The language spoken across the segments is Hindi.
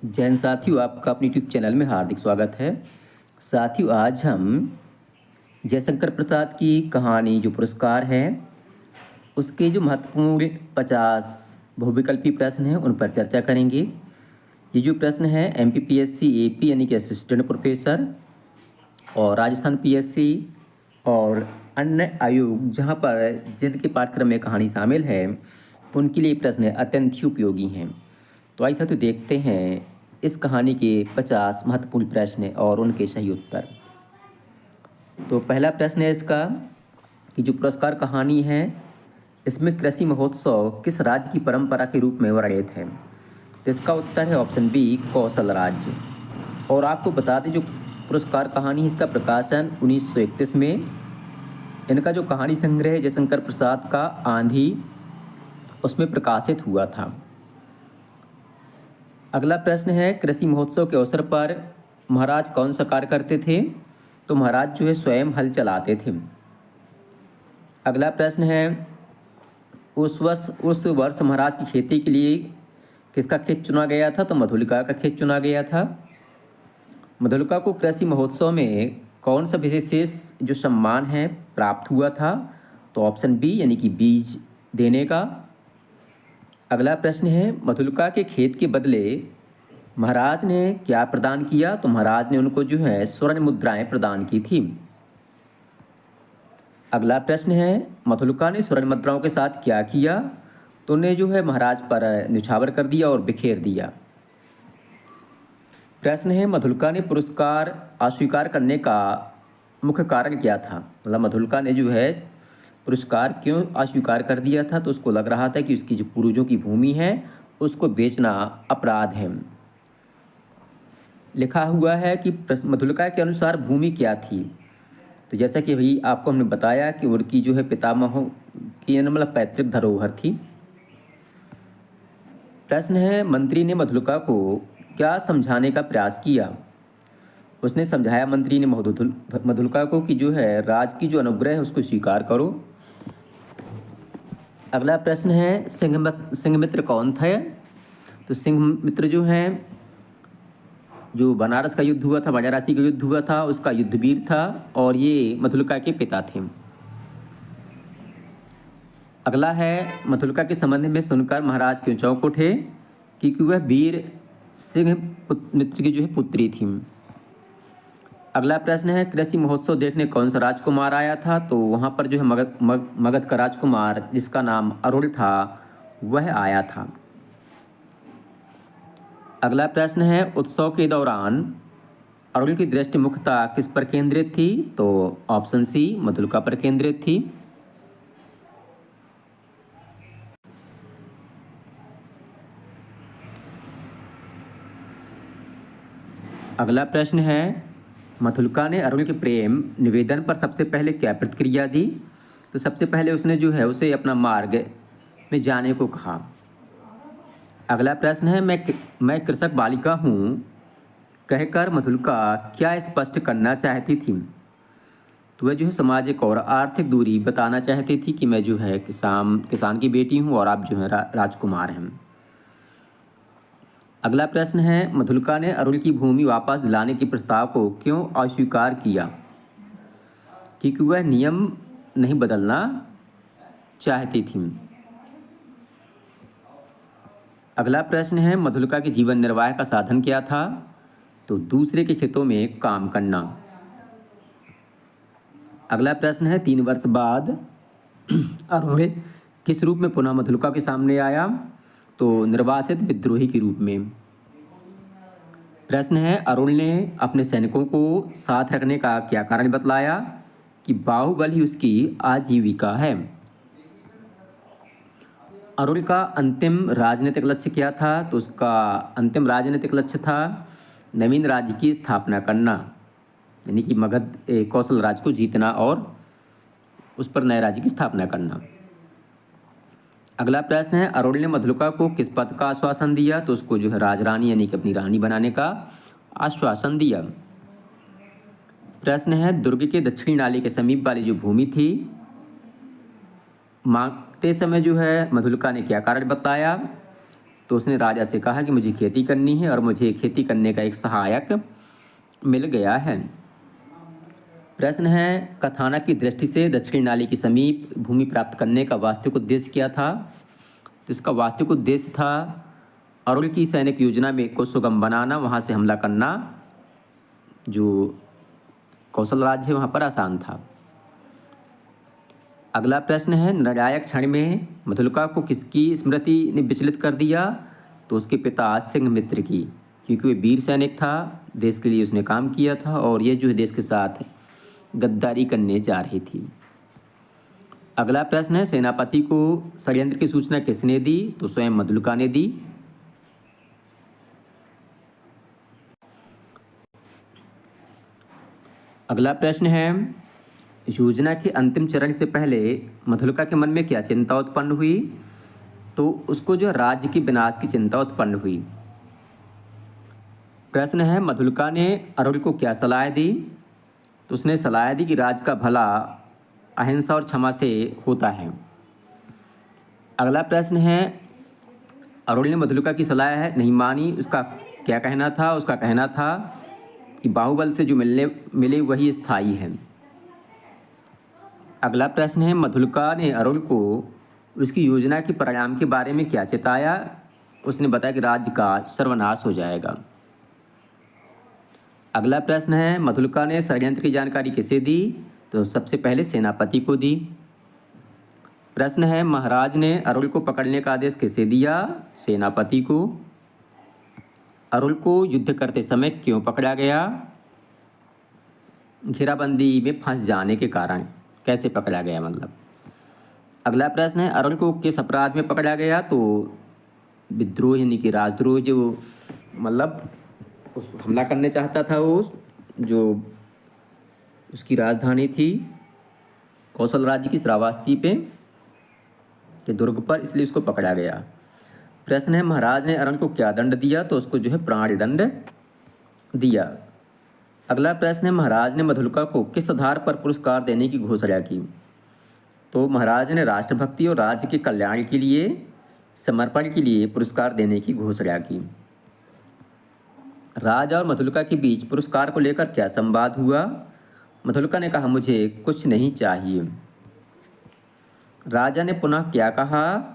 जैन साथियों, आपका अपने यूट्यूब चैनल में हार्दिक स्वागत है। साथियों, आज हम जयशंकर प्रसाद की कहानी जो पुरस्कार है उसके जो महत्वपूर्ण 50 बहुविकल्पी प्रश्न हैं उन पर चर्चा करेंगे। ये जो प्रश्न है MPPSC AP यानी कि असिस्टेंट प्रोफेसर और राजस्थान PSC और अन्य आयोग जहाँ पर जिनके पाठ्यक्रम में कहानी शामिल है उनके लिए प्रश्न अत्यंत ही उपयोगी हैं। तो आइए साथियों देखते हैं इस कहानी के 50 महत्वपूर्ण प्रश्न और उनके सही उत्तर। तो पहला प्रश्न है इसका कि जो पुरस्कार कहानी है इसमें कृषि महोत्सव किस राज्य की परंपरा के रूप में वर्णित है। तो इसका उत्तर है ऑप्शन बी, कौशल राज्य। और आपको बता दें जो पुरस्कार कहानी है इसका प्रकाशन 1931 में, इनका जो कहानी संग्रह है जयशंकर प्रसाद का आंधी उसमें प्रकाशित हुआ था। अगला प्रश्न है कृषि महोत्सव के अवसर पर महाराज कौन सा कार्य करते थे। तो महाराज जो है स्वयं हल चलाते थे। अगला प्रश्न है उस वर्ष महाराज की खेती के लिए किसका खेत चुना गया था। तो मधुलिका का खेत चुना गया था। मधुलिका को कृषि महोत्सव में कौन सा विशेष जो सम्मान है प्राप्त हुआ था। तो ऑप्शन बी यानी कि बीज देने का। अगला प्रश्न है मधुलिका के खेत के बदले महाराज ने क्या प्रदान किया। तो महाराज ने उनको जो है स्वर्ण मुद्राएं प्रदान की थी। अगला प्रश्न है मधुलिका ने स्वर्ण मुद्राओं के साथ क्या किया। तो उन्हें जो है महाराज पर न्यौछावर कर दिया और बिखेर दिया। प्रश्न है मधुलिका ने पुरस्कार अस्वीकार करने का मुख्य कारण क्या था। मतलब मधुलिका ने जो है पुरस्कार क्यों अस्वीकार कर दिया था। तो उसको लग रहा था कि उसकी जो पूर्वजों की भूमि है उसको बेचना अपराध है। लिखा हुआ है कि मधुलिका के अनुसार भूमि क्या थी। तो जैसा कि अभी आपको हमने बताया कि उनकी जो है पितामहों की मतलब पैतृक धरोहर थी। प्रश्न है मंत्री ने मधुलिका को क्या समझाने का प्रयास किया। उसने समझाया मंत्री ने मधुलिका को कि जो है राज की जो अनुग्रह है उसको स्वीकार करो। अगला प्रश्न है सिंघमित्र कौन थे। तो सिंघमित्र जो है जो बनारस का युद्ध हुआ था, वाराणसी का युद्ध हुआ था, उसका युद्धवीर था और ये मधुलिका के पिता थे। अगला है मधुलिका के संबंध में सुनकर महाराज क्यों चौंक उठे। क्योंकि वह वीर सिंह मित्र की जो है पुत्री थी। अगला प्रश्न है कृषि महोत्सव देखने कौन सा राजकुमार आया था। तो वहाँ पर जो है मगध का राजकुमार जिसका नाम अरुण था वह आया था। अगला प्रश्न है उत्सव के दौरान अरुण की दृष्टि मुख्यतः किस पर केंद्रित थी। तो ऑप्शन सी मधुलिका पर केंद्रित थी। अगला प्रश्न है मधुलिका ने अरुण के प्रेम निवेदन पर सबसे पहले क्या प्रतिक्रिया दी। तो सबसे पहले उसने जो है उसे अपना मार्ग में जाने को कहा। अगला प्रश्न है मैं कृषक बालिका हूँ कहकर मधुलिका क्या स्पष्ट करना चाहती थी। तो वह जो है सामाजिक और आर्थिक दूरी बताना चाहती थी कि मैं जो है किसान की बेटी हूँ और आप जो है राजकुमार हैं। अगला प्रश्न है मधुलिका ने अरुण की भूमि वापस दिलाने के प्रस्ताव को क्यों अस्वीकार किया। क्योंकि वह नियम नहीं बदलना चाहती थी। अगला प्रश्न है मधुलिका के जीवन निर्वाह का साधन क्या था। तो दूसरे के खेतों में काम करना। अगला प्रश्न है 3 वर्ष बाद अरुण किस रूप में पुनः मधुलिका के सामने आया। तो निर्वासित विद्रोही के रूप में। प्रश्न है अरुण ने अपने सैनिकों को साथ रखने का क्या कारण बतलाया। कि बाहुबल ही उसकी आजीविका है। अरुण का अंतिम राजनीतिक लक्ष्य क्या था। तो उसका अंतिम राजनीतिक लक्ष्य था नवीन राज्य की स्थापना करना, यानी कि मगध कौशल राज्य को जीतना और उस पर नए राज्य की स्थापना करना। अगला प्रश्न है अरुण ने मधुलिका को किस पद का आश्वासन दिया। तो उसको जो है राजरानी यानी कि अपनी रानी बनाने का आश्वासन दिया। प्रश्न है दुर्ग के दक्षिणी नाले के समीप वाली जो भूमि थी मांगते समय जो है मधुलिका ने क्या कारण बताया। तो उसने राजा से कहा कि मुझे खेती करनी है और मुझे खेती करने का एक सहायक मिल गया है। प्रश्न है, कथानक की दृष्टि से दक्षिणी नाली के समीप भूमि प्राप्त करने का वास्तविक उद्देश्य क्या था? तो इसका वास्तविक उद्देश्य था अरुल की सैनिक योजना में को सुगम बनाना, वहाँ से हमला करना जो कौशल राज्य है वहाँ पर आसान था। अगला प्रश्न है, निर्णायक क्षण में मधुलिका को किसकी स्मृति ने विचलित कर दिया? तो उसके पिता सिंघमित्र की, क्योंकि वह वीर सैनिक था, देश के लिए उसने काम किया था और ये जो है देश के साथ गद्दारी करने जा रही थी। अगला प्रश्न है, सेनापति को षड्यंत्र की सूचना किसने दी? तो स्वयं मधुलिका ने दी। अगला प्रश्न है, योजना के अंतिम चरण से पहले मधुलिका के मन में क्या चिंता उत्पन्न हुई? तो उसको जो राज्य के विनाश की चिंता उत्पन्न हुई। प्रश्न है, मधुलिका ने अरुल को क्या सलाह दी? तो उसने सलाह दी कि राज्य का भला अहिंसा और क्षमा से होता है। अगला प्रश्न है, अरुल ने मधुलिका की सलाह नहीं मानी, उसका क्या कहना था? उसका कहना था कि बाहुबल से जो मिले वही स्थायी है। अगला प्रश्न है, मधुलिका ने अरुल को उसकी योजना के परिणाम के बारे में क्या चेताया? उसने बताया कि राज्य का सर्वनाश हो जाएगा। अगला प्रश्न है, मधुलिका ने षड्यंत्र की जानकारी किसे दी? तो सबसे पहले सेनापति को दी। प्रश्न है, महाराज ने अरुल को पकड़ने का आदेश किसे दिया? सेनापति को। अरुल को युद्ध करते समय क्यों पकड़ा गया? घेराबंदी में फंस जाने के कारण। कैसे पकड़ा गया मतलब। अगला प्रश्न है, अरुल को किस अपराध में पकड़ा गया? तो विद्रोह यानी कि राजद्रोह, जो मतलब उस हमला करने चाहता था वो, जो उसकी राजधानी थी कौशल राज्य की श्रावस्ती पे के दुर्ग पर, इसलिए उसको पकड़ा गया। प्रश्न है, महाराज ने अरुल को क्या दंड दिया? तो उसको जो है प्राण दंड दिया। अगला प्रश्न है, महाराज ने मधुलिका को किस आधार पर पुरस्कार देने की घोषणा की? तो महाराज ने राष्ट्रभक्ति और राज्य के कल्याण के लिए समर्पण के लिए पुरस्कार देने की घोषणा की। राजा और मधुलिका के बीच पुरस्कार को लेकर क्या संवाद हुआ? मधुलिका ने कहा, मुझे कुछ नहीं चाहिए। राजा ने पुनः क्या कहा?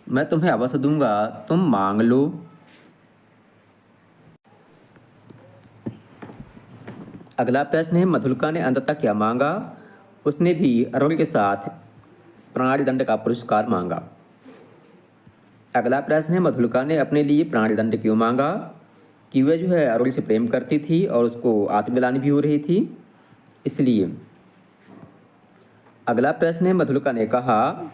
मैं तुम्हें अवश्य दूंगा, तुम मांग लो। अगला प्रश्न है, मधुलिका ने अंततः क्या मांगा? उसने भी अरुल के साथ प्राणदंड का पुरस्कार मांगा। अगला प्रश्न है, मधुलिका ने अपने लिए प्राणदंड क्यों मांगा? कि वह जो है अरुल से प्रेम करती थी और उसको आत्मग्लानि भी हो रही थी, इसलिए। अगला प्रश्न है, मधुलिका ने कहा,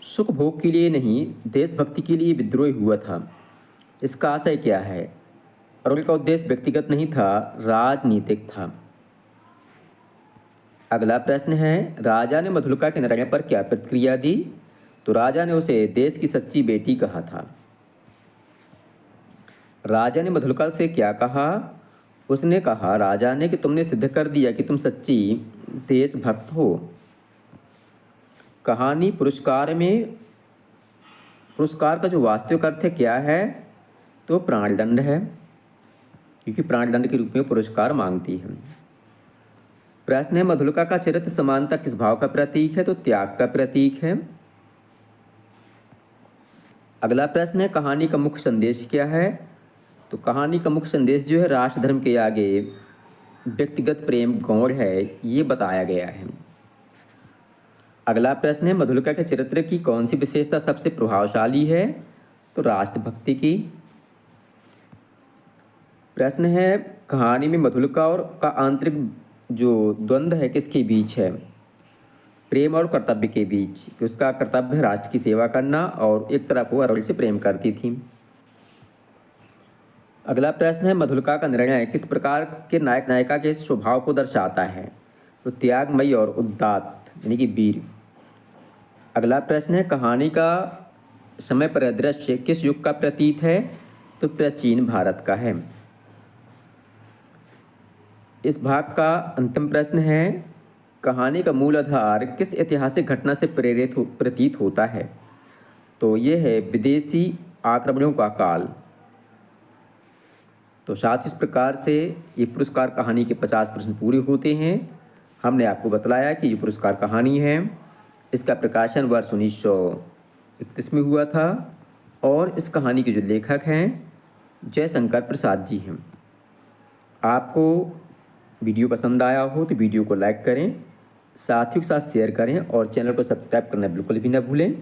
सुख भोग के लिए नहीं, देशभक्ति के लिए विद्रोह हुआ था। इसका आशय क्या है? अरुल का उद्देश्य व्यक्तिगत नहीं था, राजनीतिक था। अगला प्रश्न है, राजा ने मधुलिका के निर्णय पर क्या प्रतिक्रिया दी? तो राजा ने उसे देश की सच्ची बेटी कहा था। राजा ने मधुलिका से क्या कहा? उसने कहा, राजा ने, कि तुमने सिद्ध कर दिया कि तुम सच्ची देशभक्त हो। कहानी पुरस्कार में पुरस्कार का जो वास्तविक अर्थ है क्या है? तो प्राणदंड है, क्योंकि प्राणदंड के रूप में पुरस्कार मांगती है। प्रश्न है, मधुलिका का चरित्र समानता किस भाव का प्रतीक है? तो त्याग का प्रतीक है। अगला प्रश्न है, कहानी का मुख्य संदेश क्या है? तो कहानी का मुख्य संदेश जो है, राष्ट्र धर्म के आगे व्यक्तिगत प्रेम गौण है, ये बताया गया है। अगला प्रश्न है, मधुलिका के चरित्र की कौन सी विशेषता सबसे प्रभावशाली है? तो राष्ट्रभक्ति की। प्रश्न है, कहानी में मधुलिका और का आंतरिक जो द्वंद्व है किसके बीच है? प्रेम और कर्तव्य के बीच, कि उसका कर्तव्य है राष्ट्र की सेवा करना और एक तरफ वो अरुल से प्रेम करती थी। अगला प्रश्न है, मधुलिका का निर्णय किस प्रकार के नायक नायिका के स्वभाव को दर्शाता है? तो त्यागमयी और उदात्त यानी कि वीर। अगला प्रश्न है, कहानी का समय परिदृश्य किस युग का प्रतीत है? तो प्राचीन भारत का है। इस भाग का अंतिम प्रश्न है, कहानी का मूल आधार किस ऐतिहासिक घटना से प्रतीत होता है? तो ये है विदेशी आक्रमणों का काल। तो साथ इस प्रकार से ये पुरस्कार कहानी के 50 प्रश्न पूरे होते हैं। हमने आपको बतलाया कि ये पुरस्कार कहानी है, इसका प्रकाशन वर्ष 1931 में हुआ था और इस कहानी के जो लेखक हैं जयशंकर प्रसाद जी हैं। आपको वीडियो पसंद आया हो तो वीडियो को लाइक करें, साथियों के साथ शेयर करें और चैनल को सब्सक्राइब करना बिल्कुल भी न भूलें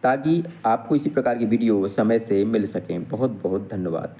ताकि आपको इसी प्रकार की वीडियो समय से मिल सकें। बहुत बहुत धन्यवाद।